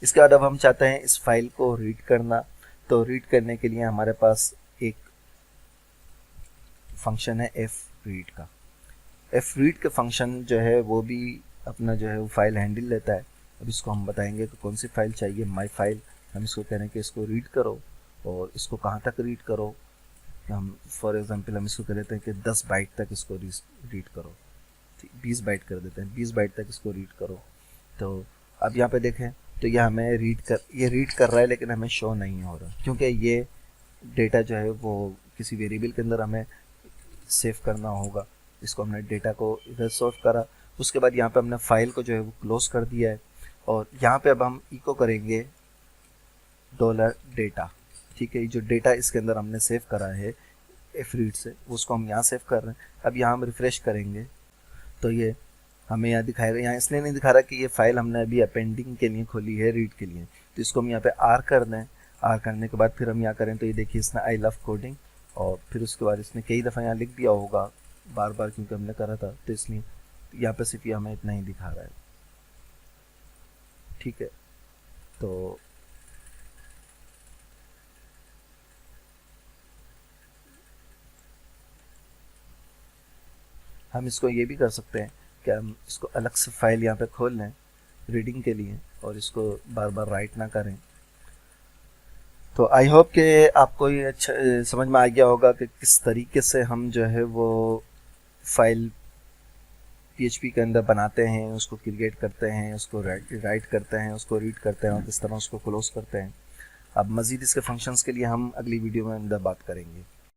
इसके बाद अब हम चाहते हैं इस फाइल को रीड करना। तो रीड करने के लिए हमारे पास एक फंक्शन है एफ रीड का। एफ रीड का फंक्शन जो है वो भी अपना जो है वो फाइल हैंडल लेता है। अब इसको हम बताएंगे कि कौन सी फाइल चाहिए। माई फाइल, हम इसको कह रहे हैं कि इसको रीड करो, और इसको कहाँ तक रीड करो। हम फॉर एग्जांपल हम इसको कह देते हैं कि 10 बाइट तक इसको रीड करो, 20 बाइट कर देते हैं, 20 बाइट तक इसको रीड करो। तो अब यहाँ पे देखें तो ये हमें ये रीड कर रहा है, लेकिन हमें शो नहीं हो रहा, क्योंकि ये डेटा जो है वो किसी वेरिएबल के अंदर हमें सेव करना होगा। इसको हमने डेटा को इधर सेव करा, उसके बाद यहाँ पे हमने फाइल को जो है वो क्लोज कर दिया है, और यहाँ पे अब हम इको करेंगे $डेटा। ठीक है, ये जो डेटा इसके अंदर हमने सेव करा है एफ रीड से, उसको हम यहाँ सेव कर रहे हैं। अब यहाँ हम रिफ्रेश करेंगे तो ये हमें यहाँ दिखाएगा। यहाँ इसलिए नहीं दिखा रहा कि ये फाइल हमने अभी अपेंडिंग के लिए खोली है, रीड के लिए। तो इसको हम यहाँ पे आर कर दें। आर करने के बाद फिर हम यहाँ करें तो ये देखिए इसने आई लव कोडिंग, और फिर उसके बाद इसने कई दफ़ा यहाँ लिख दिया होगा बार बार, क्योंकि हमने करा था, तो इसलिए यहाँ पे सिर्फ ये हमें इतना ही दिखा रहा है। ठीक है, तो हम इसको ये भी कर सकते हैं कि हम इसको अलग से फाइल यहाँ पे खोल लें रीडिंग के लिए, और इसको बार बार राइट ना करें। तो आई होप कि आपको ये अच्छा समझ में आ गया होगा कि किस तरीके से हम जो है वो फाइल PHP के अंदर बनाते हैं, उसको क्रिएट करते हैं, उसको राइट करते हैं, उसको रीड करते हैं, और किस तरह उसको क्लोज करते हैं। अब मज़ीद इसके फंक्शंस के लिए हम अगली वीडियो में अंदर बात करेंगे।